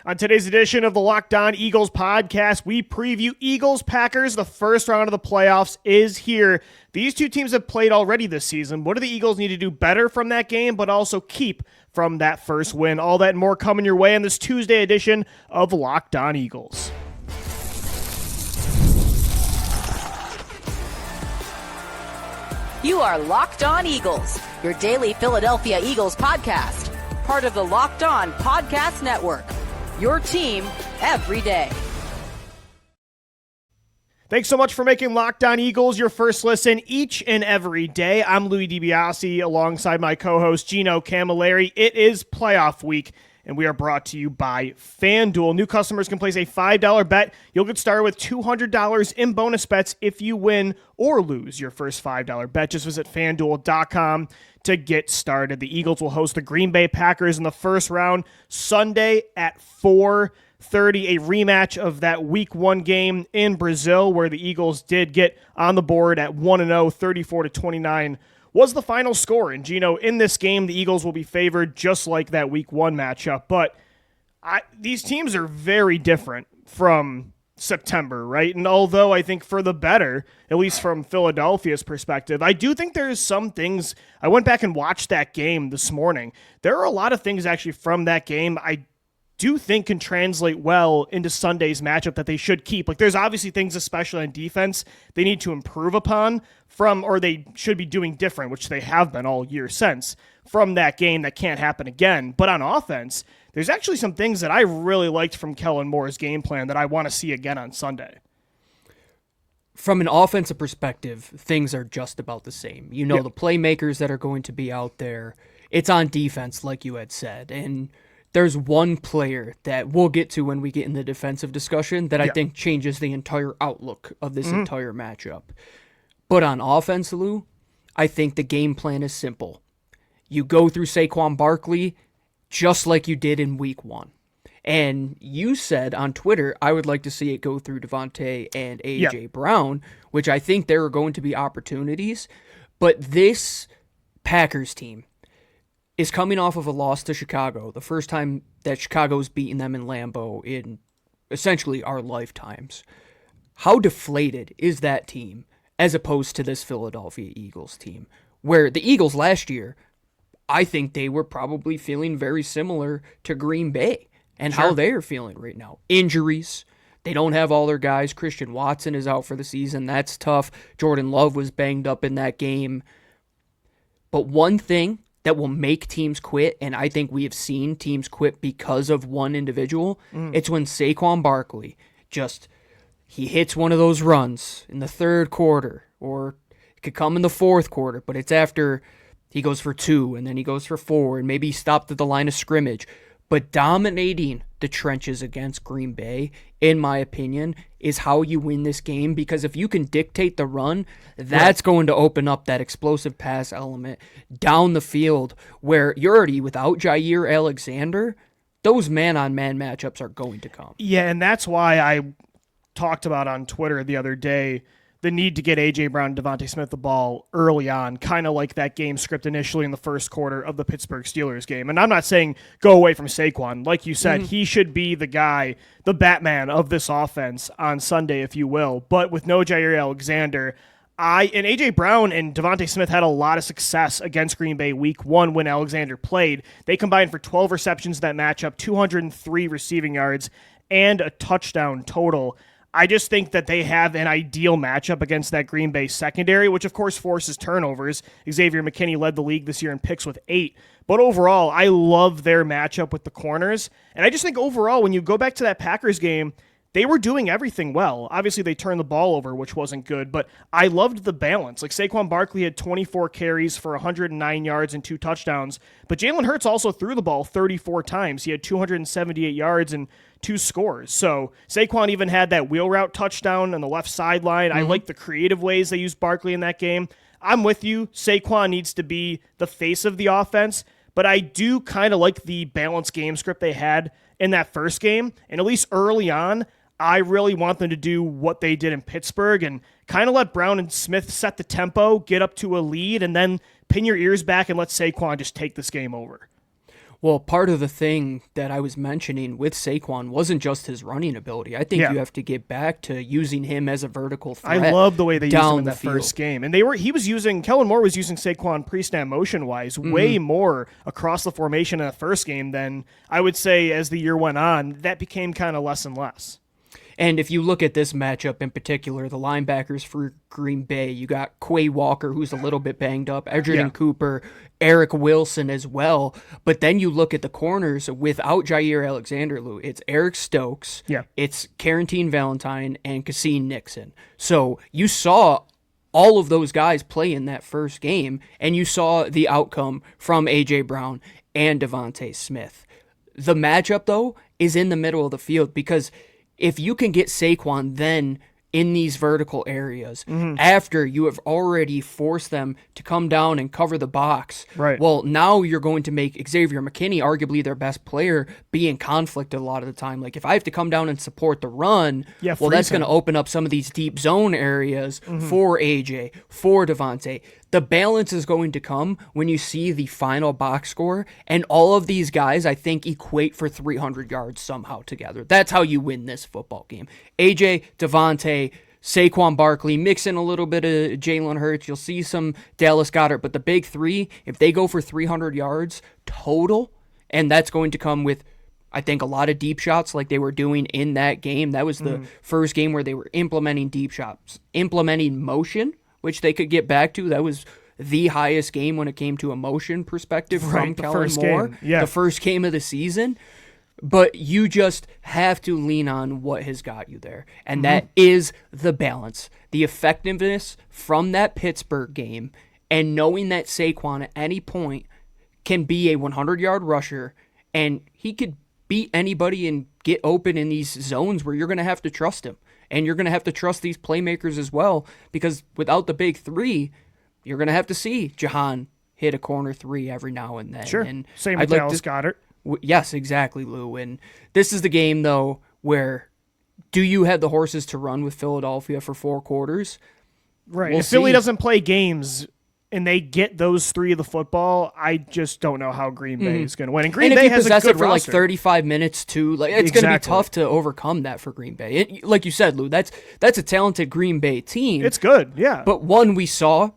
On today's edition of the Locked On Eagles podcast, we preview Eagles-Packers. The first round of the playoffs is here. These two teams have played already this season. What do the Eagles need to do better from that game, but also keep from that first win? All that and more coming your way on this Tuesday edition of Locked On Eagles. You are Locked On Eagles, your daily Philadelphia Eagles podcast. Part of the Locked On Podcast Network. Your team every day. Thanks so much for making Locked On Eagles your first listen each and every day. I'm Louie DiBiase alongside my co-host Gino Cammilleri. It is playoff week, and we are brought to you by FanDuel. New customers can place a $5 bet. You'll get started with $200 in bonus bets if you win or lose your first $5 bet. Just visit FanDuel.com to get started. The Eagles will host the Green Bay Packers in the first round Sunday at 4:30, a rematch of that Week 1 game in Brazil where the Eagles did get on the board at 1-0, 34-29 was the final score. And Gino, in this game, the Eagles will be favored just like that Week 1 matchup. But these teams are very different from September, right? And although I think for the better, at least from Philadelphia's perspective, I do think there's some things. I went back and watched that game this morning. There are a lot of things actually from that game I do think can translate well into Sunday's matchup that they should keep. Like, there's obviously things, especially on defense, they need to improve upon or they should be doing different, which they have been all year since, from that game that can't happen again. But on offense, there's actually some things that I really liked from Kellen Moore's game plan that I want to see again on Sunday. From an offensive perspective, things are just about the same. You know, the playmakers that are going to be out there. It's on defense, like you had said. And there's one player that we'll get to when we get in the defensive discussion that I think changes the entire outlook of this entire matchup. But on offense, Lou, I think the game plan is simple. You go through Saquon Barkley just like you did in Week 1. And you said on Twitter, I would like to see it go through Devonta and A.J. Brown, which I think there are going to be opportunities. But this Packers team is coming off of a loss to Chicago, the first time that Chicago's beaten them in Lambeau in essentially our lifetimes. How deflated is that team as opposed to this Philadelphia Eagles team, where the Eagles last year, I think they were probably feeling very similar to Green Bay and how they are feeling right now. Injuries. They don't have all their guys. Christian Watson is out for the season. That's tough. Jordan Love was banged up in that game. But one thing that will make teams quit, and I think we have seen teams quit because of one individual, it's when Saquon Barkley he hits one of those runs in the third quarter, or it could come in the fourth quarter, but it's after he goes for 2, and then he goes for 4, and maybe he stopped at the line of scrimmage. But dominating the trenches against Green Bay, in my opinion, is how you win this game, because if you can dictate the run, that's going to open up that explosive pass element down the field where you're already without Jair Alexander. Those man-on-man matchups are going to come. Yeah, and that's why I talked about on Twitter the other day the need to get A.J. Brown and Devonta Smith the ball early on, kind of like that game script initially in the first quarter of the Pittsburgh Steelers game. And I'm not saying go away from Saquon. Like you said, he should be the guy, the Batman of this offense on Sunday, if you will. But with no Jair Alexander, and A.J. Brown and Devonta Smith had a lot of success against Green Bay Week 1 when Alexander played. They combined for 12 receptions in that matchup, 203 receiving yards, and a touchdown total. I just think that they have an ideal matchup against that Green Bay secondary, which of course forces turnovers. Xavier McKinney led the league this year in picks with 8. But overall, I love their matchup with the corners. And I just think overall, when you go back to that Packers game, they were doing everything well. Obviously, they turned the ball over, which wasn't good, but I loved the balance. Like, Saquon Barkley had 24 carries for 109 yards and 2 touchdowns, but Jalen Hurts also threw the ball 34 times. He had 278 yards and 2 scores. So Saquon even had that wheel route touchdown on the left sideline. I like the creative ways they used Barkley in that game. I'm with you. Saquon needs to be the face of the offense, but I do kind of like the balanced game script they had in that first game, and at least early on, I really want them to do what they did in Pittsburgh and kind of let Brown and Smith set the tempo, get up to a lead, and then pin your ears back and let Saquon just take this game over. Well, part of the thing that I was mentioning with Saquon wasn't just his running ability. I think you have to get back to using him as a vertical threat. I love the way they used him in the that first game. And Kellen Moore was using Saquon pre-snap motion-wise way more across the formation in the first game than I would say as the year went on. That became kind of less and less. And if you look at this matchup in particular, the linebackers for Green Bay, you got Quay Walker, who's a little bit banged up, Edgerton Cooper, Eric Wilson as well. But then you look at the corners without Jair Alexander, Lou. It's Eric Stokes, it's Carantine Valentine, and Cassine Nixon. So you saw all of those guys play in that first game, and you saw the outcome from A.J. Brown and Devonta Smith. The matchup, though, is in the middle of the field because if you can get Saquon then in these vertical areas after you have already forced them to come down and cover the box, well, now you're going to make Xavier McKinney, arguably their best player, be in conflict a lot of the time. Like, if I have to come down and support the run, well, that's going to open up some of these deep zone areas for AJ, for Devontae. The balance is going to come when you see the final box score, and all of these guys, I think, equate for 300 yards somehow together. That's how you win this football game. AJ, Devontae, Saquon Barkley, mix in a little bit of Jalen Hurts. You'll see some Dallas Goedert, but the big three, if they go for 300 yards total, and that's going to come with, I think, a lot of deep shots like they were doing in that game. That was the first game where they were implementing deep shots, implementing motion, which they could get back to. That was the highest game when it came to a motion perspective from Kellen Moore. The first game of the season. But you just have to lean on what has got you there. And that is the balance. The effectiveness from that Pittsburgh game and knowing that Saquon at any point can be a 100-yard rusher and he could beat anybody and get open in these zones where you're going to have to trust him. And you're going to have to trust these playmakers as well, because without the big three, you're going to have to see Jahan hit a corner three every now and then. Sure. And same with Dallas Goedert. Yes, exactly, Lou. And this is the game, though, where do you have the horses to run with Philadelphia for 4 quarters? Right. If Philly doesn't play games and they get those 3 of the football, I just don't know how Green Bay is going to win. And Green Bay has a good it for roster. like 35 minutes too, like it's going to be tough to overcome that for Green Bay. Like you said, Lou, that's a talented Green Bay team. It's good, yeah. But one we saw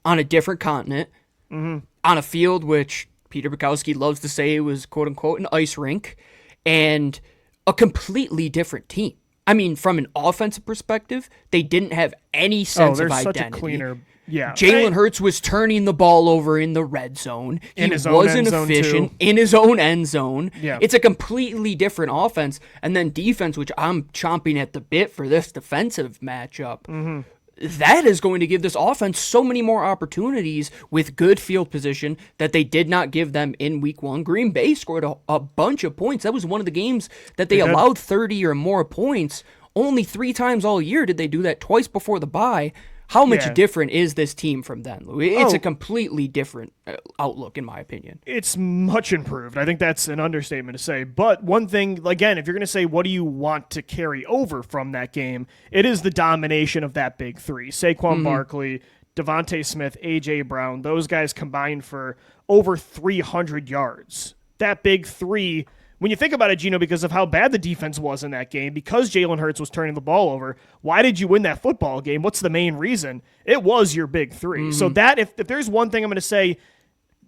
on a different continent, on a field which Peter Bukowski loves to say was quote unquote an ice rink, and a completely different team. I mean, from an offensive perspective, they didn't have any sense of identity. Such a cleaner. Yeah. Jalen Hurts was turning the ball over in the red zone. He wasn't efficient in his own end zone. Yeah. It's a completely different offense. And then defense, which I'm chomping at the bit for this defensive matchup. That is going to give this offense so many more opportunities with good field position that they did not give them in week 1. Green Bay scored a bunch of points. That was one of the games that they allowed 30 or more points. Only 3 times all year did they do that, twice before the bye. How much different is this team from then, Louie? It's a completely different outlook, in my opinion. It's much improved. I think that's an understatement to say. But one thing, again, if you're going to say, what do you want to carry over from that game, it is the domination of that big 3. Saquon Barkley, Devonta Smith, A.J. Brown, those guys combined for over 300 yards. That big 3... When you think about it, Gino, because of how bad the defense was in that game, because Jalen Hurts was turning the ball over, why did you win that football game? What's the main reason? It was your big 3. So that, if there's one thing I'm going to say,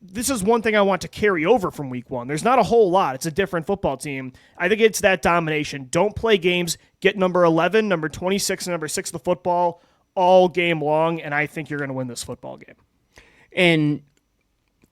this is one thing I want to carry over from week 1. There's not a whole lot. It's a different football team. I think it's that domination. Don't play games. Get number 11, number 26, and number 6 of the football all game long, and I think you're going to win this football game. And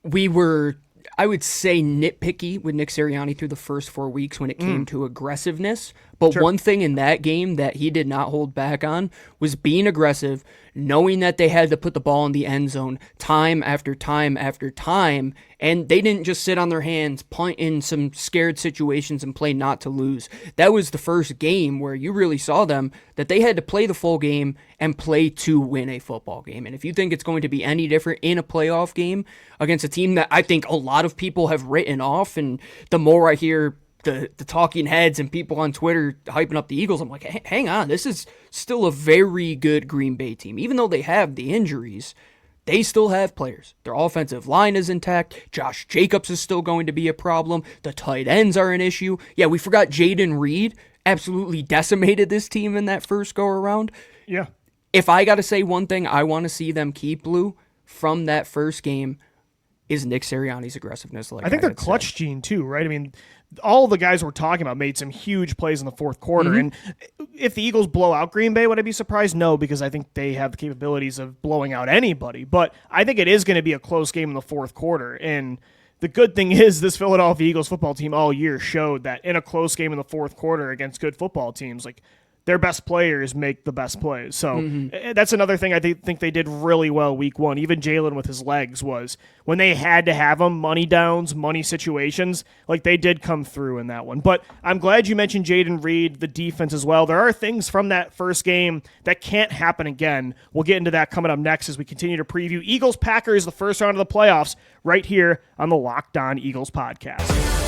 we were, I would say, nitpicky with Nick Sirianni through the first 4 weeks when it came to aggressiveness. But one thing in that game that he did not hold back on was being aggressive, knowing that they had to put the ball in the end zone time after time after time, and they didn't just sit on their hands, punt in some scared situations and play not to lose. That was the first game where you really saw them, that they had to play the full game and play to win a football game. And if you think it's going to be any different in a playoff game against a team that I think a lot of people have written off, and the more I hear the talking heads and people on Twitter hyping up the Eagles, I'm like, hang on, this is still a very good Green Bay team. Even though they have the injuries, They still have players. Their offensive line is intact. Josh Jacobs is still going to be a problem. The tight ends are an issue. Yeah, we forgot Jaden Reed absolutely decimated this team in that first go-around. Yeah. If I got to say one thing I want to see them keep, Lou, from that first game is Nick Sirianni's aggressiveness. I think they're clutch gene too, right? I mean, all the guys we're talking about made some huge plays in the fourth quarter. And if the Eagles blow out Green Bay, would I be surprised? No, because I think they have the capabilities of blowing out anybody. But I think it is going to be a close game in the fourth quarter. And the good thing is this Philadelphia Eagles football team all year showed that in a close game in the fourth quarter against good football teams, like, their best players make the best plays. So that's another thing I think they did really well week one. Even Jalen with his legs was when they had to have them, money downs, money situations, like they did come through in that one. But I'm glad you mentioned Jaden Reed, the defense as well. There are things from that first game that can't happen again. We'll get into that coming up next as we continue to preview Eagles-Packers, the first round of the playoffs, right here on the Locked On Eagles podcast.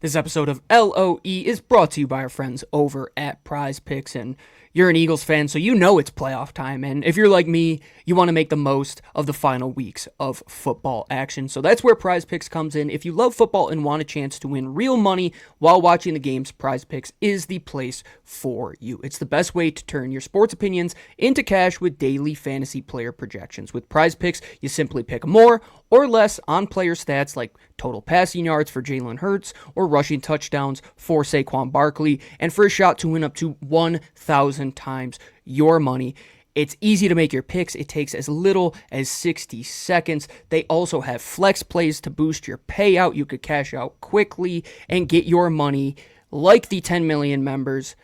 This episode of LOE is brought to you by our friends over at Prize Picks, and you're an Eagles fan, so you know it's playoff time, and if you're like me, you want to make the most of the final weeks of football action, so that's where Prize Picks comes in. If you love football and want a chance to win real money while watching the games, Prize Picks is the place for you. It's the best way to turn your sports opinions into cash with daily fantasy player projections. With Prize Picks, you simply pick more or less on player stats like total passing yards for Jalen Hurts or rushing touchdowns for Saquon Barkley, and for a shot to win up to 1,000 times your money. It's easy to make your picks. It takes as little as 60 seconds. They also have flex plays to boost your payout. You could cash out quickly and get your money like the 10 million members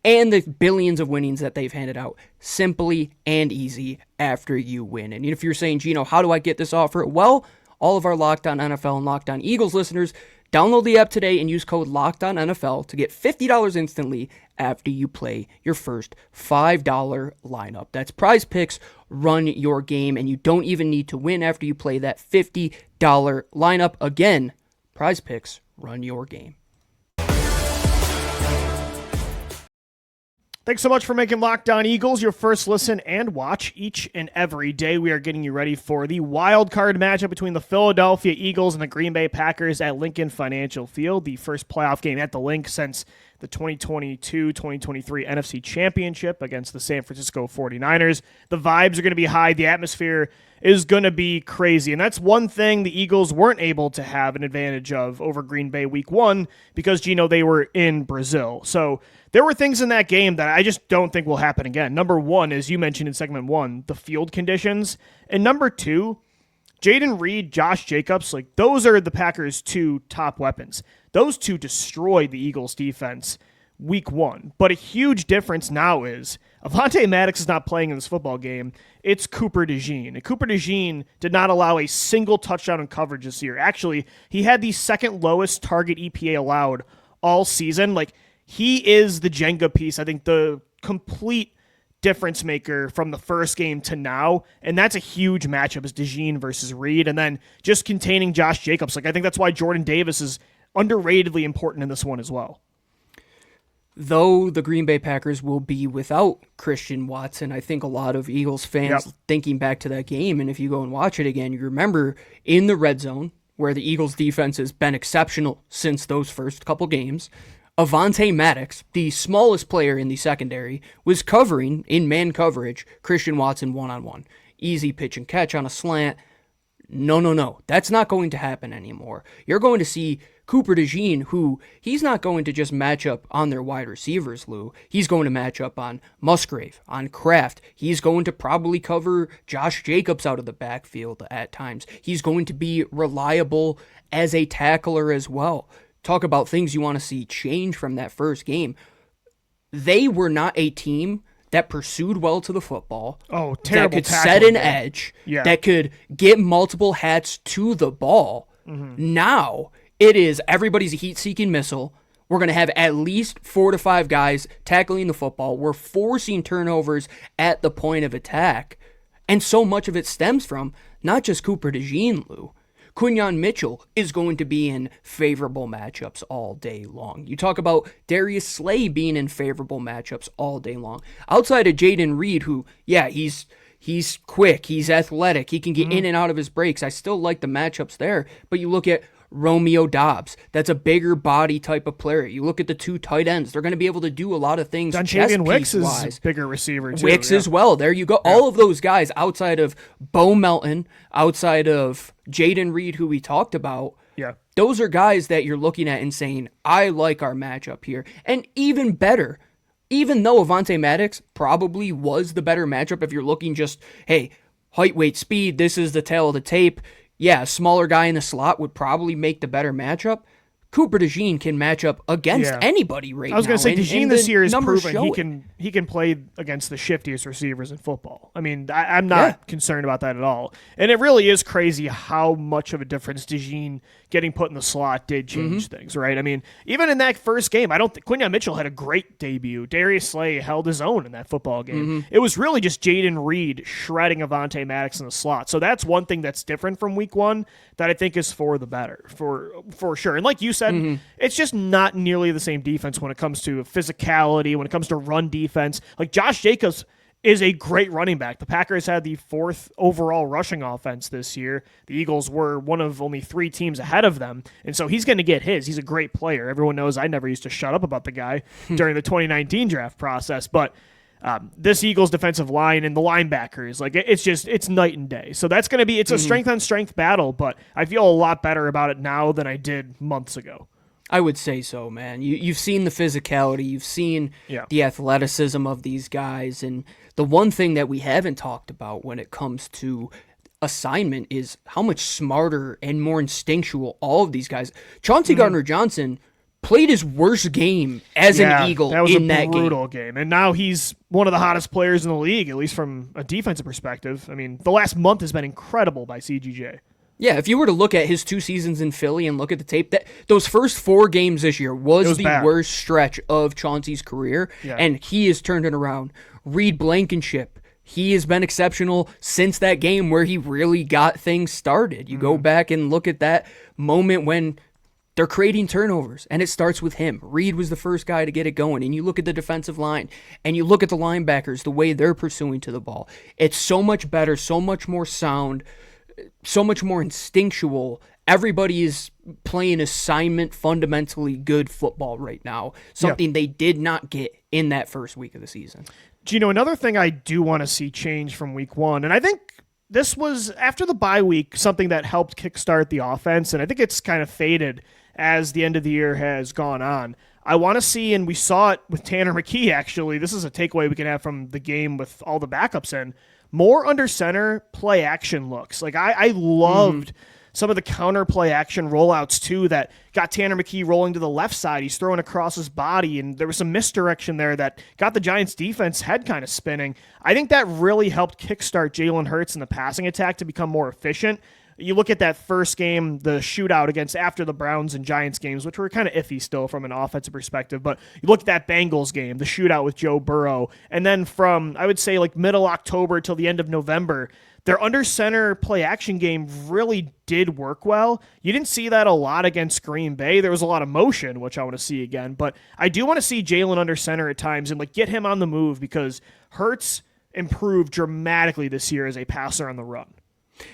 and the billions of winnings that they've handed out simply and easy after you win. And if you're saying, Gino, how do I get this offer? Well, all of our Locked On NFL and Locked On Eagles listeners, download the app today and use code LOCKEDONNFL to get $50 instantly after you play your first $5 lineup. That's Prize Picks. Run your game, and you don't even need to win after you play that $50 lineup. Again, Prize Picks. Run your game. Thanks so much for making Locked On Eagles your first listen and watch each and every day. We are getting you ready for the wild card matchup between the Philadelphia Eagles and the Green Bay Packers at Lincoln Financial Field, the first playoff game at the Link since the 2022-2023 NFC Championship against the San Francisco 49ers. The vibes are going to be high. The atmosphere is going to be crazy. And that's one thing the Eagles weren't able to have an advantage of over Green Bay week one because, Gino, they were in Brazil. So there were things in that game that I just don't think will happen again. Number one, as you mentioned in segment one, the field conditions. And number two, Jaden Reed, Josh Jacobs, like those are the Packers' two top weapons. Those two destroyed the Eagles defense week one. But a huge difference now is Avonte Maddox is not playing in this football game. It's Cooper DeJean. And Cooper DeJean did not allow a single touchdown in coverage this year. Actually, he had the second lowest target EPA allowed all season. Like, he is the Jenga piece. I think the complete difference maker from the first game to now, and that's a huge matchup is DeJean versus Reed, and then just containing Josh Jacobs. Like, I think that's why Jordan Davis is underratedly important in this one as well. Though the Green Bay Packers will be without Christian Watson, I think a lot of Eagles fans thinking back to that game, and if you go and watch it again, you remember in the red zone, where the Eagles defense has been exceptional since those first couple games, Avonte Maddox, the smallest player in the secondary, was covering, in man coverage, Christian Watson one-on-one. Easy pitch and catch on a slant. No. That's not going to happen anymore. You're going to see Cooper DeJean, who he's not going to just match up on their wide receivers, Lou. He's going to match up on Musgrave, on Kraft. He's going to probably cover Josh Jacobs out of the backfield at times. He's going to be reliable as a tackler as well. Talk about things you want to see change from that first game. They were not a team that pursued well to the football. Oh, terrible. That could set an edge. Yeah. That could get multiple hats to the ball. Mm-hmm. Now, it is everybody's a heat-seeking missile. We're going to have at least 4 to 5 guys tackling the football. We're forcing turnovers at the point of attack. And so much of it stems from not just Cooper DeJean, Lou. Quinyon Mitchell is going to be in favorable matchups all day long. You talk about Darius Slay being in favorable matchups all day long. Outside of Jaden Reed, who, yeah, he's quick, he's athletic, he can get in and out of his breaks. I still like the matchups there, but you look at Romeo Dobbs. That's a bigger body type of player. You look at the 2 tight ends. They're going to be able to do a lot of things. Dontavian Wicks is a bigger receiver too. Wicks as well. There you go. Yeah. All of those guys outside of Bo Melton, outside of Jaden Reed, who we talked about. Yeah. Those are guys that you're looking at and saying, I like our matchup here. And even better, even though Avonte Maddox probably was the better matchup, if you're looking just, hey, height, weight, speed, this is the tail of the tape. Yeah, a smaller guy in the slot would probably make the better matchup. Cooper DeJean can match up against anybody right now. I was going to say, DeJean this year has proven he can play against the shiftiest receivers in football. I mean, I'm not concerned about that at all. And it really is crazy how much of a difference DeJean getting put in the slot did change things, right? I mean, even in that first game, I don't think Quinyon Mitchell had a great debut. Darius Slay held his own in that football game. It was really just Jaden Reed shredding Avonte Maddox in the slot. So that's one thing that's different from week 1 that I think is for the better, for sure. And like you said, it's just not nearly the same defense when it comes to physicality, when it comes to run defense. Like Josh Jacobs is a great running back. The Packers had the 4th overall rushing offense this year. The Eagles were one of only 3 teams ahead of them, and so he's going to get his. He's a great player. Everyone knows I never used to shut up about the guy during the 2019 draft process, but this Eagles defensive line and the linebackers, like it's night and day. So that's going to be, it's a strength on strength battle, but I feel a lot better about it now than I did months ago. I would say so, man. You've seen the physicality, you've seen the athleticism of these guys, and the one thing that we haven't talked about when it comes to assignment is how much smarter and more instinctual all of these guys. Chauncey Gardner-Johnson played his worst game as an Eagle in that game. That was a brutal game. And now he's one of the hottest players in the league, at least from a defensive perspective. I mean, the last month has been incredible by CGJ. Yeah, if you were to look at his 2 seasons in Philly and look at the tape, those first 4 games this year was the worst stretch of Chauncey's career, and he has turned it around. Reed Blankenship, he has been exceptional since that game where he really got things started. You go back and look at that moment when they're creating turnovers, and it starts with him. Reed was the first guy to get it going, and you look at the defensive line, and you look at the linebackers, the way they're pursuing to the ball. It's so much better, so much more sound, so much more instinctual. Everybody is playing assignment, fundamentally good football right now, something they did not get in that first week of the season. Gino, another thing I do want to see change from week 1, and I think this was, after the bye week, something that helped kickstart the offense, and I think it's kind of faded as the end of the year has gone on. I want to see, and we saw it with Tanner McKee, actually. This is a takeaway we can have from the game with all the backups in. More under center play action looks. Like I loved some of the counter play action rollouts too that got Tanner McKee rolling to the left side. He's throwing across his body, and there was some misdirection there that got the Giants defense head kind of spinning. I think that really helped kickstart Jalen Hurts in the passing attack to become more efficient. You look at that first game, the shootout against after the Browns and Giants games, which were kind of iffy still from an offensive perspective, but you look at that Bengals game, the shootout with Joe Burrow, and then from, I would say, like middle October till the end of November, their under center play action game really did work well. You didn't see that a lot against Green Bay. There was a lot of motion, which I want to see again, but I do want to see Jalen under center at times and like get him on the move because Hurts improved dramatically this year as a passer on the run.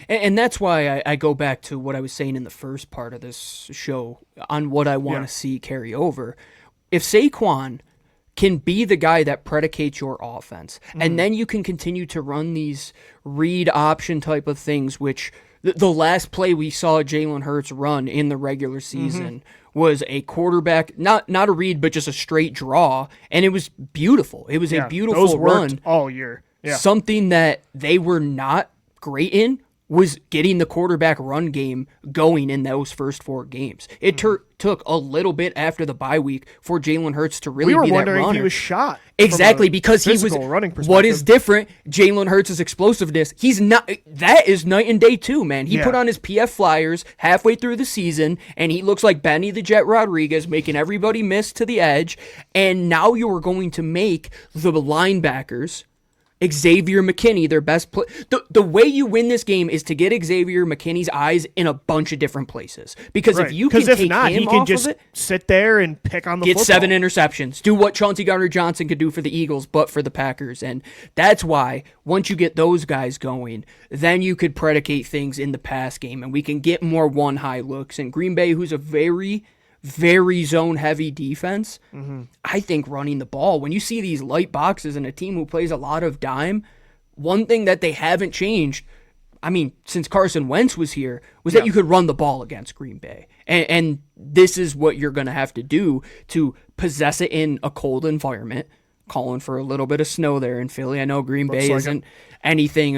And that's why I go back to what I was saying in the first part of this show on what I want to see carry over. If Saquon can be the guy that predicates your offense, and then you can continue to run these read option type of things, which the last play we saw Jalen Hurts run in the regular season was a quarterback, not a read, but just a straight draw, and it was beautiful. It was a beautiful those run worked all year. Yeah. Something that they were not great in was getting the quarterback run game going in those first 4 games. It took a little bit after the bye week for Jalen Hurts to really be that runner. We were wondering if he was shot. Exactly, because he was running perspective. What is different, Jalen Hurts' explosiveness, he's not, that is night and day too, man. He put on his PF Flyers halfway through the season, and he looks like Benny the Jet Rodriguez, making everybody miss to the edge, and now you are going to make the linebackers Xavier McKinney, their best play. The way you win this game is to get Xavier McKinney's eyes in a bunch of different places. Because if you can take him he can off just of it, sit there and pick on the get football. 7 interceptions, do what Chauncey Gardner-Johnson could do for the Eagles, but for the Packers. And that's why once you get those guys going, then you could predicate things in the pass game, and we can get more one-high looks. And Green Bay, who's a very zone-heavy defense, I think running the ball, when you see these light boxes and a team who plays a lot of dime, one thing that they haven't changed, I mean, since Carson Wentz was here, was that you could run the ball against Green Bay. And this is what you're going to have to do to possess it in a cold environment, calling for a little bit of snow there in Philly. I know Green Bay isn't anything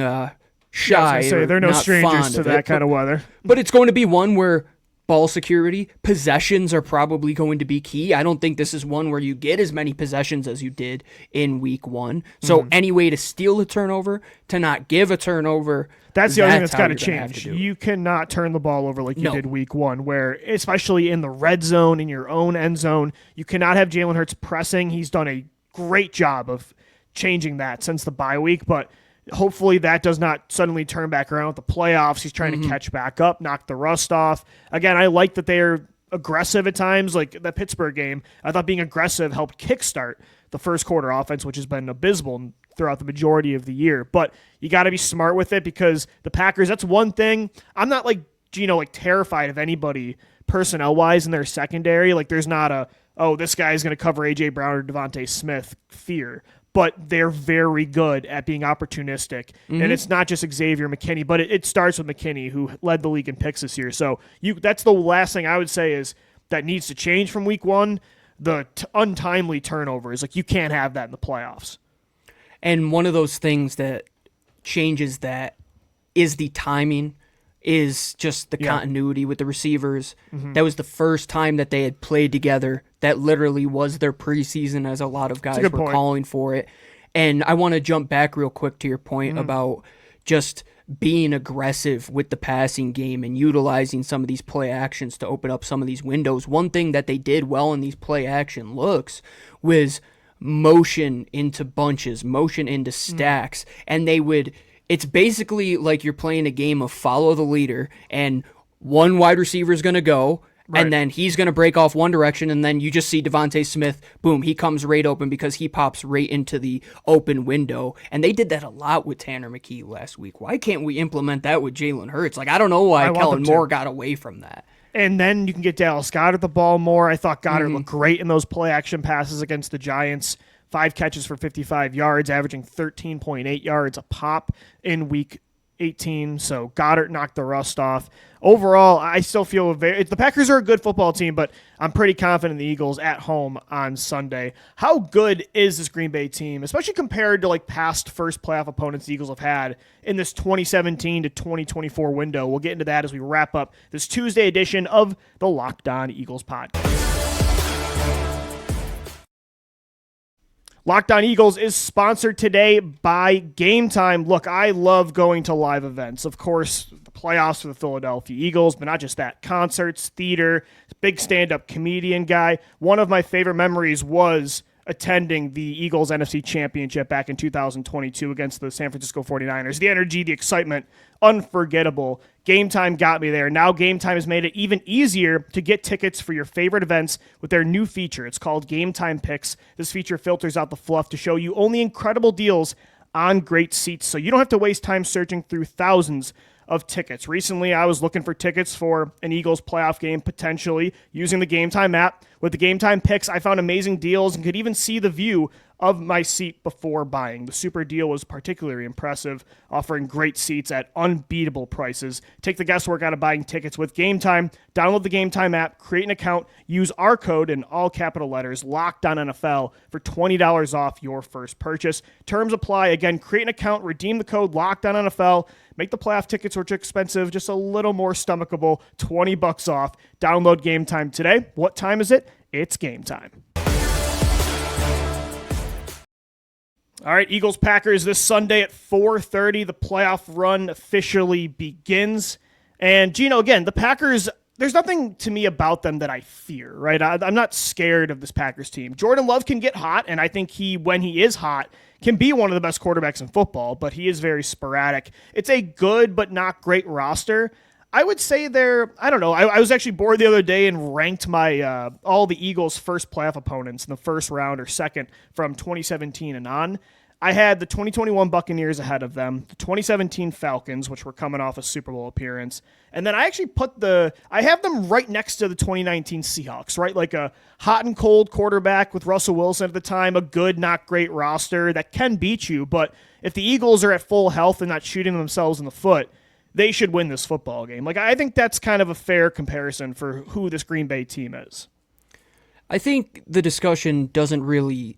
shy. They're no strangers to that kind of weather. But it's going to be one where ball security, possessions are probably going to be key. I don't think this is one where you get as many possessions as you did in week 1. So any way to steal a turnover, to not give a turnover, that's the other thing that's got to change. You cannot turn the ball over like you did week 1, where especially in the red zone, in your own end zone, you cannot have Jalen Hurts pressing. He's done a great job of changing that since the bye week, but hopefully that does not suddenly turn back around with the playoffs. He's trying to catch back up, knock the rust off. Again, I like that they're aggressive at times. Like that Pittsburgh game, I thought being aggressive helped kickstart the first quarter offense, which has been abysmal throughout the majority of the year. But you got to be smart with it, because the Packers, that's one thing. I'm not like Gino, like terrified of anybody personnel-wise in their secondary. Like there's not this guy's going to cover A.J. Brown or Devonta Smith fear. But they're very good at being opportunistic. And it's not just Xavier McKinney, but it starts with McKinney, who led the league in picks this year. So that's the last thing I would say is that needs to change from week 1, the untimely turnovers. Like you can't have that in the playoffs. And one of those things that changes that is the timing, is just the continuity with the receivers. That was the first time that they had played together. That literally was their preseason, as a lot of guys were calling for it. And I want to jump back real quick to your point about just being aggressive with the passing game and utilizing some of these play actions to open up some of these windows. One thing that they did well in these play action looks was motion into bunches, motion into stacks, and they would... It's basically like you're playing a game of follow the leader, and one wide receiver is going to go, and then he's going to break off one direction, and then you just see Devonta Smith, boom, he comes right open because he pops right into the open window. And they did that a lot with Tanner McKee last week. Why can't we implement that with Jalen Hurts? Like, I don't know why Kellen Moore got away from that. And then you can get Dallas Goedert the ball more. I thought Goddard looked great in those play action passes against the Giants. 5 catches for 55 yards, averaging 13.8 yards a pop in week 18. So Goddard knocked the rust off. Overall, I still feel the Packers are a good football team, but I'm pretty confident in the Eagles at home on Sunday. How good is this Green Bay team, especially compared to like past first playoff opponents the Eagles have had in this 2017 to 2024 window? We'll get into that as we wrap up this Tuesday edition of the Locked On Eagles podcast. Locked On Eagles is sponsored today by Game Time. Look, I love going to live events. Of course, the playoffs for the Philadelphia Eagles, but not just that. Concerts, theater, big stand-up comedian guy. One of my favorite memories was attending the Eagles NFC Championship back in 2022 against the San Francisco 49ers. The energy, the excitement, unforgettable. Game Time got me there. Now Game Time has made it even easier to get tickets for your favorite events with their new feature. It's called Game Time Picks. This feature filters out the fluff to show you only incredible deals on great seats, so you don't have to waste time searching through thousands of tickets. Recently, I was looking for tickets for an Eagles playoff game, potentially using the Game Time app. With the Game Time Picks, I found amazing deals and could even see the view of my seat before buying. The super deal was particularly impressive, offering great seats at unbeatable prices. Take the guesswork out of buying tickets with Game Time. Download the Game Time app, create an account, use our code in all capital letters, Locked On NFL, for $20 off your first purchase. Terms apply. Again, create an account, redeem the code Locked On NFL, make the playoff tickets, which are expensive, just a little more stomachable, $20 off. Download Game Time today. What time is it? It's game time. All right, Eagles-Packers this Sunday at 4:30. The playoff run officially begins. And, Gino, again, the Packers, there's nothing to me about them that I fear, right? I'm not scared of this Packers team. Jordan Love can get hot, and I think when he is hot, can be one of the best quarterbacks in football, but he is very sporadic. It's a good but not great roster. I would say I don't know. I was actually bored the other day and ranked my all the Eagles' first playoff opponents in the first round or second from 2017 and on. I had the 2021 Buccaneers ahead of them, the 2017 Falcons, which were coming off a Super Bowl appearance, and then I actually I have them right next to the 2019 Seahawks, right? Like a hot and cold quarterback with Russell Wilson at the time, a good, not great roster that can beat you, but if the Eagles are at full health and not shooting themselves in the foot, they should win this football game. Like, I think that's kind of a fair comparison for who this Green Bay team is. I think the discussion doesn't really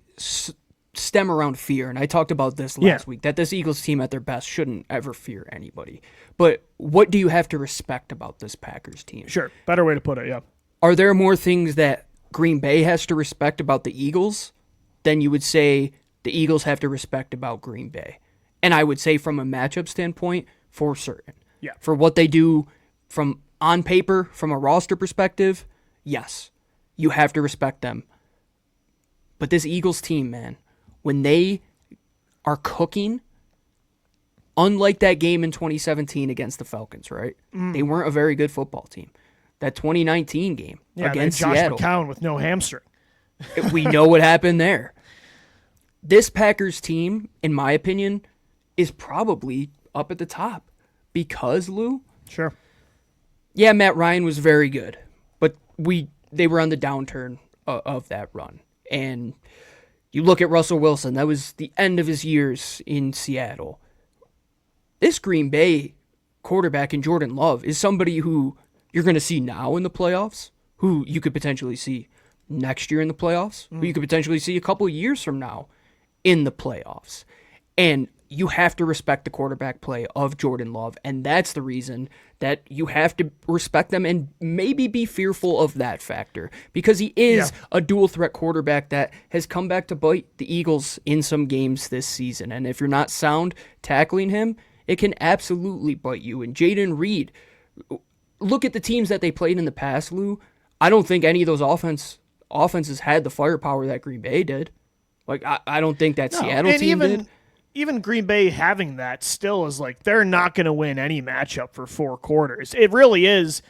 stem around fear, and I talked about this last week, that this Eagles team at their best shouldn't ever fear anybody. But what do you have to respect about this Packers team? Sure, better way to put it, yeah. Are there more things that Green Bay has to respect about the Eagles than you would say the Eagles have to respect about Green Bay? And I would say from a matchup standpoint, for certain. Yeah. For what they do from on paper, from a roster perspective, yes, you have to respect them. But this Eagles team, man, when they are cooking, unlike that game in 2017 against the Falcons, right? They weren't a very good football team. That 2019 game against Josh Seattle, McCown with no hamstring. we know what happened there. This Packers team, in my opinion, is probably up at the top. Because, Lou? Sure. Yeah, Matt Ryan was very good, but they were on the downturn of that run. And you look at Russell Wilson, that was the end of his years in Seattle. This Green Bay quarterback in Jordan Love is somebody who you're going to see now in the playoffs, who you could potentially see next year in the playoffs, who you could potentially see a couple of years from now in the playoffs. And you have to respect the quarterback play of Jordan Love, and that's the reason that you have to respect them and maybe be fearful of that factor, because he is a dual-threat quarterback that has come back to bite the Eagles in some games this season, and if you're not sound tackling him, it can absolutely bite you. And Jaden Reed, look at the teams that they played in the past, Lou. I don't think any of those offenses had the firepower that Green Bay did. Like, I don't think that Seattle team did. Even Green Bay having that still is like, they're not going to win any matchup for 4 quarters. It really is.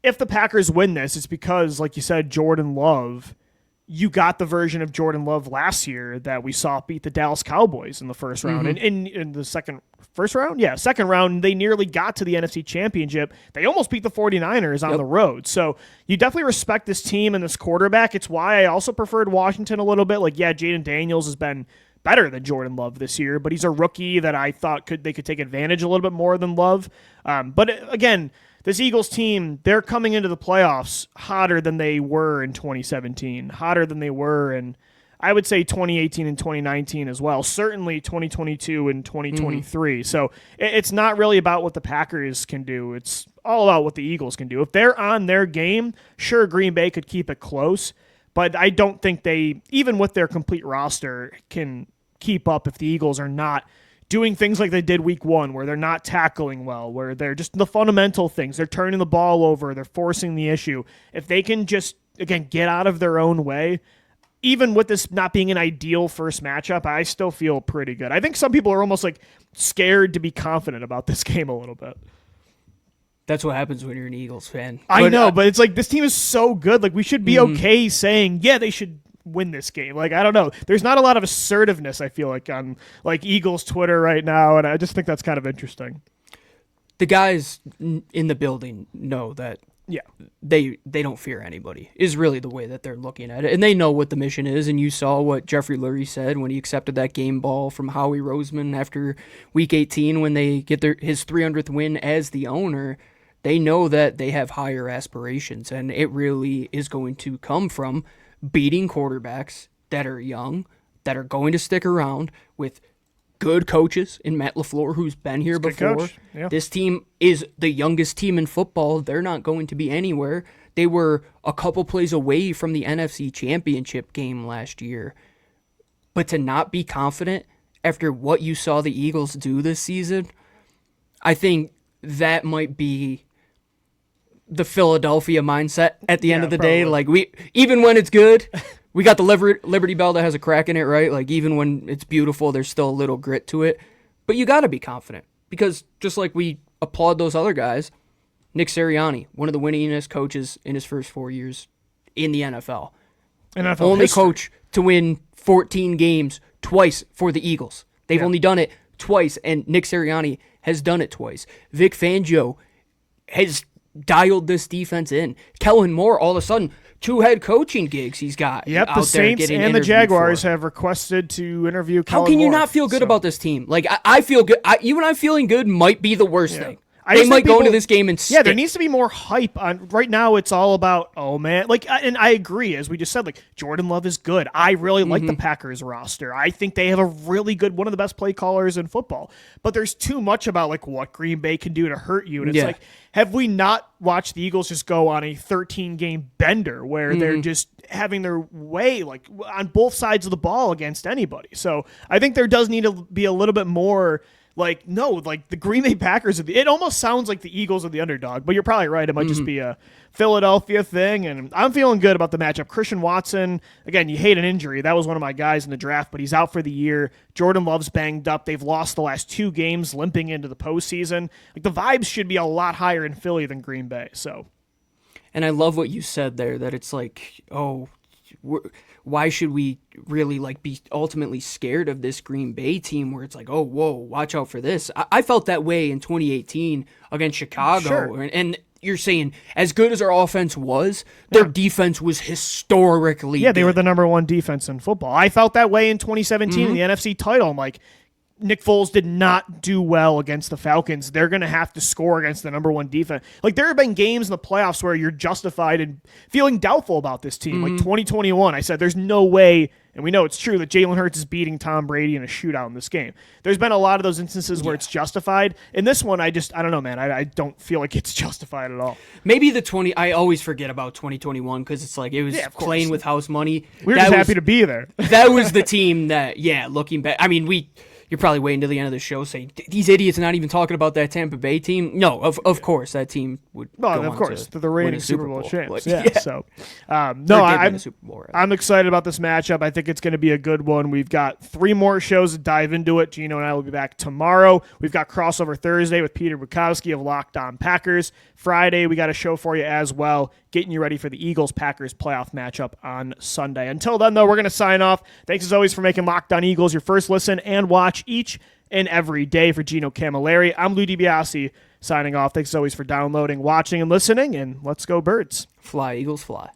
If the Packers win this, it's because, like you said, Jordan Love, you got the version of Jordan Love last year that we saw beat the Dallas Cowboys in the first round. And in the first round? Yeah, second round, they nearly got to the NFC Championship. They almost beat the 49ers on the road. So you definitely respect this team and this quarterback. It's why I also preferred Washington a little bit. Like, yeah, Jaden Daniels has been better than Jordan Love this year, but he's a rookie that I thought they could take advantage a little bit more than Love. But again, this Eagles team, they're coming into the playoffs hotter than they were in 2017, hotter than they were in, I would say, 2018 and 2019 as well, certainly 2022 and 2023. So it's not really about what the Packers can do. It's all about what the Eagles can do. If they're on their game, sure, Green Bay could keep it close, but I don't think they, even with their complete roster, can keep up if the Eagles are not doing things like they did week 1, where they're not tackling well, where they're just the fundamental things. They're turning the ball over. They're forcing the issue. If they can just, again, get out of their own way, even with this not being an ideal first matchup, I still feel pretty good. I think some people are almost like scared to be confident about this game a little bit. That's what happens when you're an Eagles fan. I know, but it's like this team is so good. Like, we should be okay saying, yeah, they should win this game. Like, I don't know. There's not a lot of assertiveness, I feel like, on like Eagles Twitter right now, and I just think that's kind of interesting. The guys in the building know that they don't fear anybody, is really the way that they're looking at it. And they know what the mission is, and you saw what Jeffrey Lurie said when he accepted that game ball from Howie Roseman after Week 18 when they get his 300th win as the owner. They know that they have higher aspirations, and it really is going to come from beating quarterbacks that are young, that are going to stick around, with good coaches in Matt LaFleur, who's been here before. Yeah. This team is the youngest team in football. They're not going to be anywhere. They were a couple plays away from the NFC Championship game last year. But to not be confident after what you saw the Eagles do this season, I think that might be the Philadelphia mindset at the end of the day. Like, even when it's good, we got the Liberty Bell that has a crack in it, right? Like, even when it's beautiful, there's still a little grit to it. But you got to be confident, because just like we applaud those other guys, Nick Sirianni, one of the winningest coaches in his first 4 years in the NFL. Only history. Coach to win 14 games twice for the Eagles. They've only done it twice, and Nick Sirianni has done it twice. Vic Fangio has dialed this defense in. Kellen Moore, all of a sudden, 2 head coaching gigs he's got. Yep, out the there Saints getting and the Jaguars for. have requested to interview Kellen How can you Moore, not feel good about this team? Like, I feel good. You and I feeling good might be the worst thing. I They just might think go people- into this game and Yeah, there stink. needs to be more hype on. Right now, it's all about, oh man, like, and I agree, as we just said, like, Jordan Love is good. I really like the Packers roster. I think they have a really good, one of the best play callers in football. But there's too much about like what Green Bay can do to hurt you, and it's like, have we not watched the Eagles just go on a 13-game bender where they're just having their way, like, on both sides of the ball against anybody? So I think there does need to be a little bit more. Like, no, like the Green Bay Packers, it almost sounds like the Eagles are the underdog, but you're probably right. It might just be a Philadelphia thing, and I'm feeling good about the matchup. Christian Watson, again, you hate an injury. That was one of my guys in the draft, but he's out for the year. Jordan Love's banged up. They've lost the last 2 games, limping into the postseason. Like, the vibes should be a lot higher in Philly than Green Bay. So, And I love what you said there, that it's like, why should we really like be ultimately scared of this Green Bay team, where it's like, oh, whoa, watch out for this. I felt that way in 2018 against Chicago. Sure. And you're saying, as good as our offense was, their defense was historically yeah, they were good. the number 1 defense in football. I felt that way in 2017 in the NFC title. I'm like, Nick Foles did not do well against the Falcons. They're going to have to score against the number 1 defense. Like, there have been games in the playoffs where you're justified in feeling doubtful about this team. Like 2021, I said there's no way, and we know it's true, that Jalen Hurts is beating Tom Brady in a shootout in this game. There's been a lot of those instances where it's justified. In this one, I don't know, man. I don't feel like it's justified at all. Maybe I always forget about 2021 because it's like it was playing with house money. We were just happy to be there. That was the team that, looking back, I mean, you're probably waiting till the end of the show saying, these idiots are not even talking about that Tampa Bay team. No, of course, that team would go of on course, to they're the win reigning a Super Bowl Like, champs. So, win a Super Bowl, rather. I'm excited about this matchup. I think it's going to be a good one. We've got 3 more shows to dive into it. Gino and I will be back tomorrow. We've got crossover Thursday with Peter Bukowski of Locked On Packers. Friday, we got a show for you as well, getting you ready for the Eagles-Packers playoff matchup on Sunday. Until then, though, we're going to sign off. Thanks as always for making Locked On Eagles your first listen and watch each and every day. For Gino Cammilleri, I'm Louie DiBiase signing off. Thanks as always for downloading, watching, and listening, and let's go Birds. Fly, Eagles, fly.